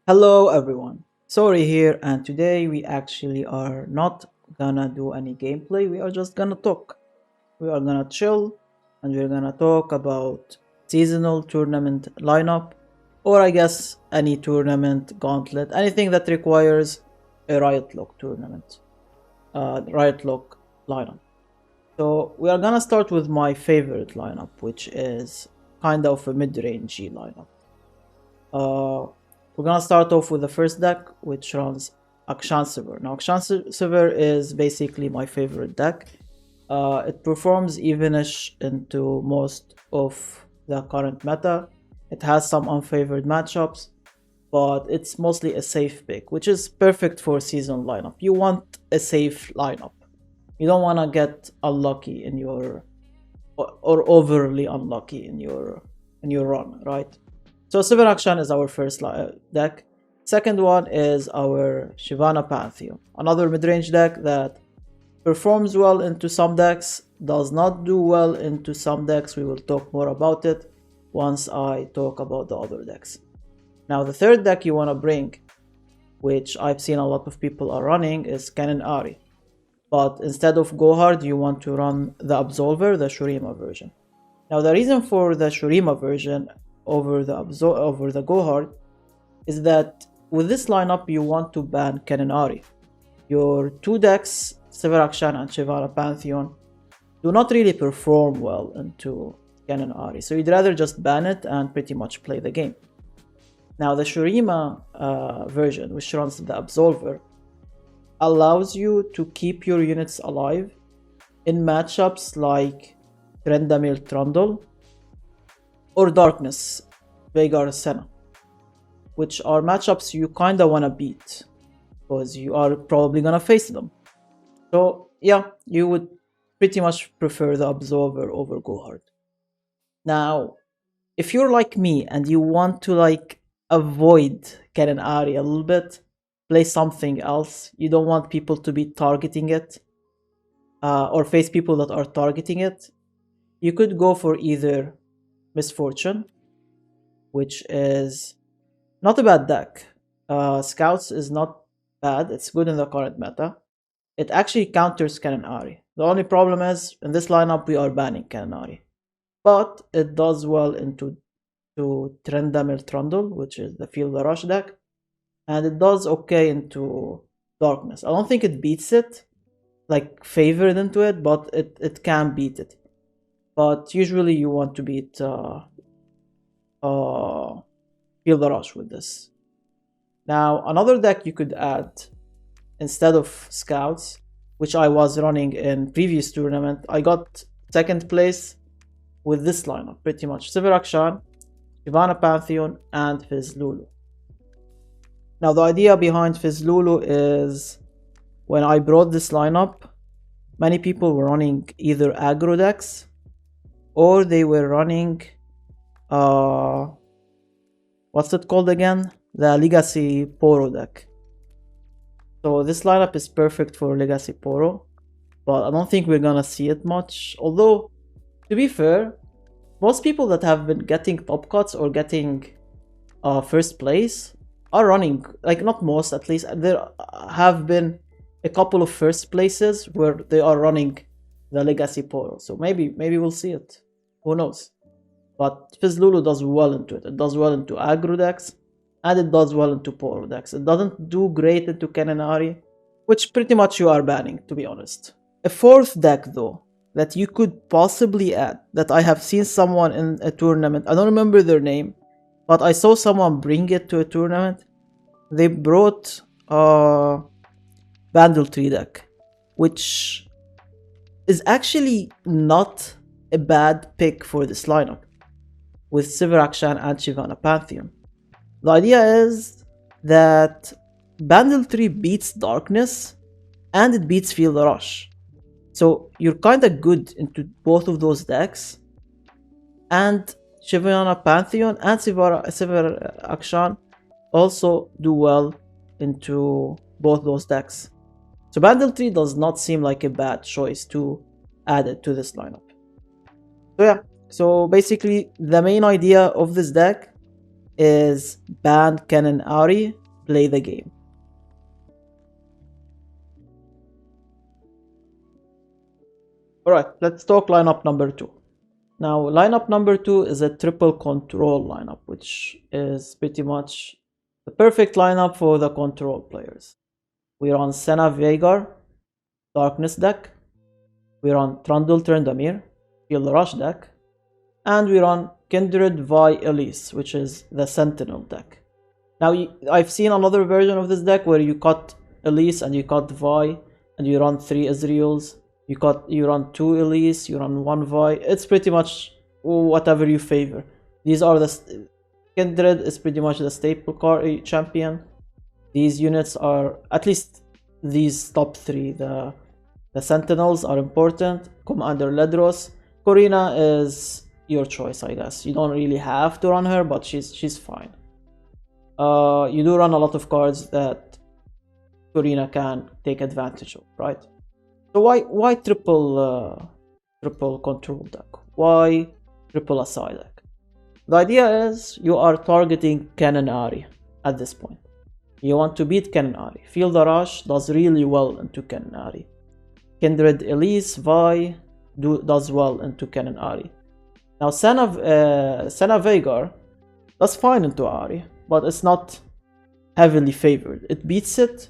Hello everyone, Sorry here, and today we actually are not gonna do any gameplay, we are just gonna talk. We are gonna chill and we're gonna talk about seasonal tournament lineup, or I guess any tournament, gauntlet, anything that requires a Riot Lock tournament, Riot Lock lineup. So we are gonna start with my favorite lineup, which is kind of a mid-range lineup. Uh, we're gonna start off with the first deck, which runs Akshan Sivir. Now, Sivir is basically my favorite deck. It performs evenish into most of the current meta. It has some unfavored matchups, but it's mostly a safe pick, which is perfect for season lineup. You want a safe lineup. You don't want to get unlucky in your or overly unlucky in your run, right? So Sivir Akshan is our first deck. Second one is our Shivana Pantheon, another mid-range deck that performs well into some decks, does not do well into some decks. We will talk more about it once I talk about the other decks. Now the third deck you want to bring, which I've seen a lot of people are running, is Kennen Ahri. But instead of Go Hard, you want to run the Absolver, the Shurima version. Now the reason for the Shurima version over the Go Hard is that with this lineup you want to ban Kennen Ahri. Your two decks, Sivir Akshan and Shivana Pantheon, do not really perform well into Kennen Ahri, so you'd rather just ban it and pretty much play the game. Now the Shurima version, which runs the Absolver, allows you to keep your units alive in matchups like Trendamil Trundle or Darkness Veigar Senna, which are matchups you kinda wanna beat because you are probably gonna face them. So yeah, you would pretty much prefer the Absolver over Go Hard. Now, if you're like me and you want to avoid Kennen Ahri a little bit, play something else. You don't want people to be targeting it or face people that are targeting it. You could go for either Misfortune, which is not a bad deck. Scouts is not bad, it's good in the current meta. It actually counters Kennen Ahri. The only problem is, in this lineup we are banning Kennen Ahri. But it does well into Trendamil Trundle, which is the Feel the Rush deck. And it does okay into Darkness. I don't think it beats it, like favored into it, but it can beat it. But usually you want to beat Feel the Rush with this. Now, another deck you could add instead of Scouts, which I was running in previous tournament, I got second place with this lineup, pretty much. Sivir Akshan, Shivana Pantheon, and Fizz Lulu. Now the idea behind Fizz Lulu is, when I brought this lineup, many people were running either aggro decks or they were running what's it called again? The Legacy Poro deck. So this lineup is perfect for Legacy Poro, but I don't think we're gonna see it much. Although, to be fair, most people that have been getting top cuts or getting first place are running, like not most, at least there have been a couple of first places where they are running the Legacy Poro, so maybe we'll see it, who knows. But Fizz Lulu does well into it. It does well into aggro decks and it does well into Poro decks. It doesn't do great into Kennen Ahri, which pretty much you are banning, to be honest. A fourth deck though that you could possibly add, that I have seen someone in a tournament, I don't remember their name, but I saw someone bring it to a tournament. They brought Vandal Tree deck, which is actually not a bad pick for this lineup with Sivir Akshan and Shivana Pantheon. The idea is that Vandal Tree beats Darkness and it beats Feel the Rush. So you're kinda good into both of those decks, and Shivana Pantheon and Sivir Akshan also do well into both those decks. So Vandal Tree does not seem like a bad choice to add it to this lineup. So yeah, so basically the main idea of this deck is ban Kennen Ahri, play the game. Alright, let's talk lineup number 2. Now, lineup number 2 is a triple control lineup, which is pretty much the perfect lineup for the control players. We run Senna Veigar, Darkness deck. We run Trundle Tryndamere, Field Rush deck. And we run Kindred Vi Elise, which is the Sentinel deck. Now, I've seen another version of this deck where you cut Elise and you cut Vi, and you run 3 Ezreals. You run 2 Elise, you run 1 Vi. It's pretty much whatever you favor. These are the Kindred is pretty much the staple card champion. These units are, at least these top 3, the Sentinels are important. Commander Ledros. Corina is your choice, I guess. You don't really have to run her, but she's fine. You do run a lot of cards that Corina can take advantage of, right? So why triple control deck? Why triple Asai deck? The idea is you are targeting Kennen Ahri at this point. You want to beat Kennen Ahri. Field Rush does really well into Kennen Ahri. Kindred Elise Vi does well into Kennen Ahri. Now Senna Veigar does fine into Ahri, but it's not heavily favored. It beats it,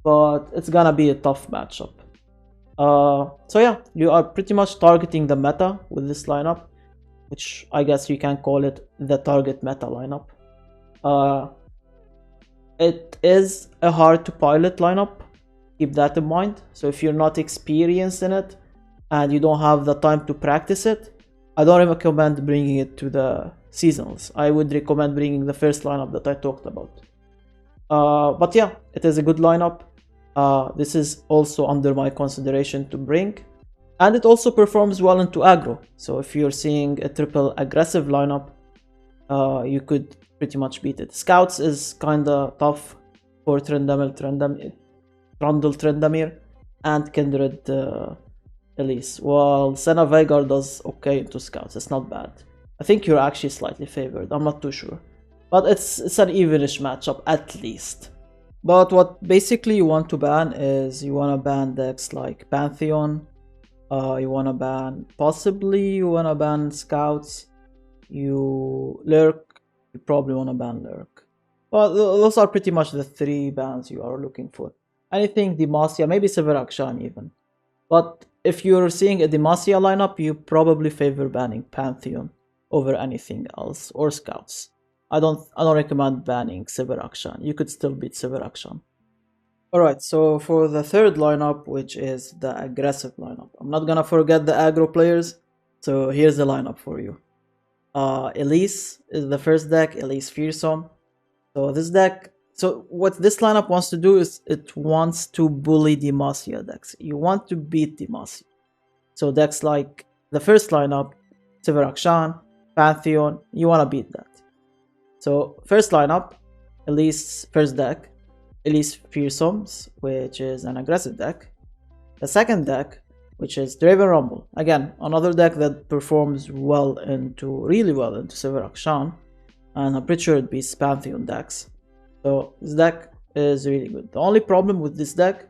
but it's gonna be a tough matchup. So yeah, you are pretty much targeting the meta with this lineup, which I guess you can call it the target meta lineup. It is a hard to pilot lineup, keep that in mind. So if you're not experienced in it and you don't have the time to practice it, I don't recommend bringing it to the seasonals. I would recommend bringing the first lineup that I talked about. But yeah, it is a good lineup. This is also under my consideration to bring, and it also performs well into aggro. So if you're seeing a triple aggressive lineup, you could pretty much beat it. Scouts is kinda tough for Trundle Tryndamere and Kindred Elise, while Senna Veigar does okay into Scouts. It's not bad. I think you're actually slightly favored, I'm not too sure, but it's an evenish matchup at least. But what basically you want to ban is you want to ban decks like Pantheon, you want to ban, possibly you want to ban Scouts, Lurk, you probably want to ban Lurk. Well, those are pretty much the 3 bans you are looking for. Anything Demacia, maybe Sivir Akshan even. But if you're seeing a Demacia lineup, you probably favor banning Pantheon over anything else, or Scouts. I don't recommend banning Sivir Akshan. You could still beat Sivir Akshan. Alright, so for the third lineup, which is the aggressive lineup, I'm not gonna forget the aggro players, so here's the lineup for you. Elise is the first deck, Elise Fearsome. So this deck, so what this lineup wants to do is it wants to bully Demacia decks. You want to beat Demacia. So decks like the first lineup, Sivir Akshan, Pantheon, you want to beat that. So first lineup, Elise first deck, Elise Fearsomes, which is an aggressive deck. The second deck, which is Draven Rumble. Again, another deck that performs really well into Sivir Akshan, and I'm pretty sure it beats Pantheon decks. So this deck is really good. The only problem with this deck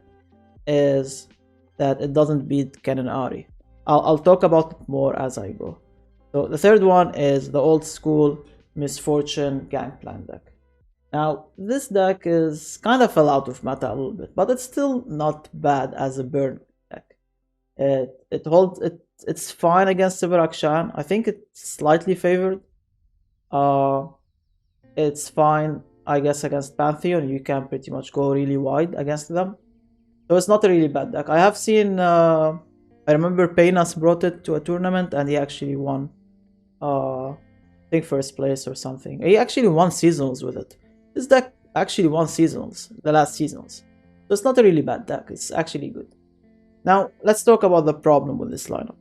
is that it doesn't beat Kennen Ahri. I'll talk about it more as I go. So the third one is the old school Misfortune Gangplank deck. Now this deck is kind of fell out of meta a little bit, but it's still not bad as a burn deck. It's fine against Sivir Akshan. I think it's slightly favored. It's fine, I guess, against Pantheon. You can pretty much go really wide against them. So it's not a really bad deck. I have seen, I remember Paynas brought it to a tournament and he actually won, I think first place or something. He actually won seasonals with it. This deck actually won seasonals, the last seasonals. So it's not a really bad deck, it's actually good. Now, let's talk about the problem with this lineup.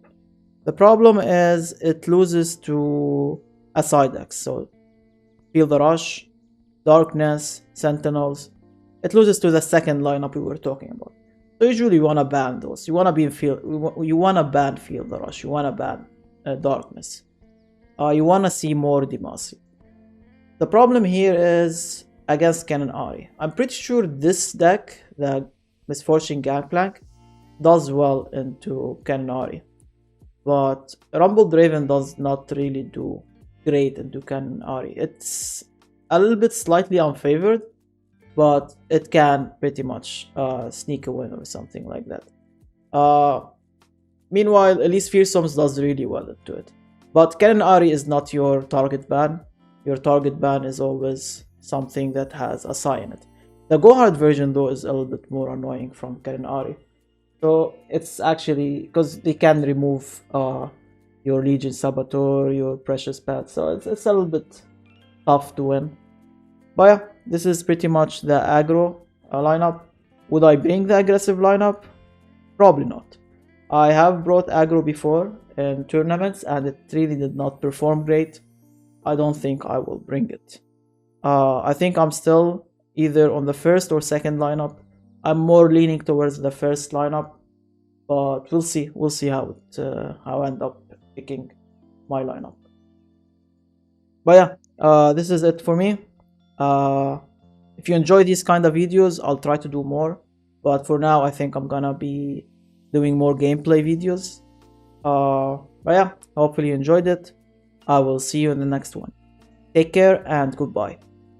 The problem is it loses to Asai decks. So Field Rush, Darkness, Sentinels. It loses to the second lineup we were talking about. So usually you want to ban those. You want to be in field. You want to ban Field Rush. You want to ban Darkness. You want to see more Demacia. The problem here is against Kennen Ahri. I'm pretty sure this deck, the Misfortune Gangplank, does well into Kennen Ahri. But Rumbled Raven does not really do great into Kennen Ahri. It's a little bit slightly unfavored, but it can pretty much sneak a win or something like that. Uh, Meanwhile, Elise Fearsomes does really well into it. But Kennen Ahri is not your target ban. Your target ban is always something that has a Psy in it. The Go Hard version though is a little bit more annoying from Kennen Ahri. So it's actually because they can remove your Legion Saboteur, your Precious Pet, so it's a little bit tough to win. But yeah, this is pretty much the aggro lineup. Would I bring the aggressive lineup? Probably not. I have brought aggro before in tournaments and it really did not perform great. I don't think I will bring it. I think I'm still either on the first or second lineup. I'm more leaning towards the first lineup, but we'll see. We'll see how I end up picking my lineup. But yeah, this is it for me. If you enjoy these kind of videos, I'll try to do more. But for now, I think I'm gonna be doing more gameplay videos. But yeah, hopefully you enjoyed it. I will see you in the next one. Take care and goodbye.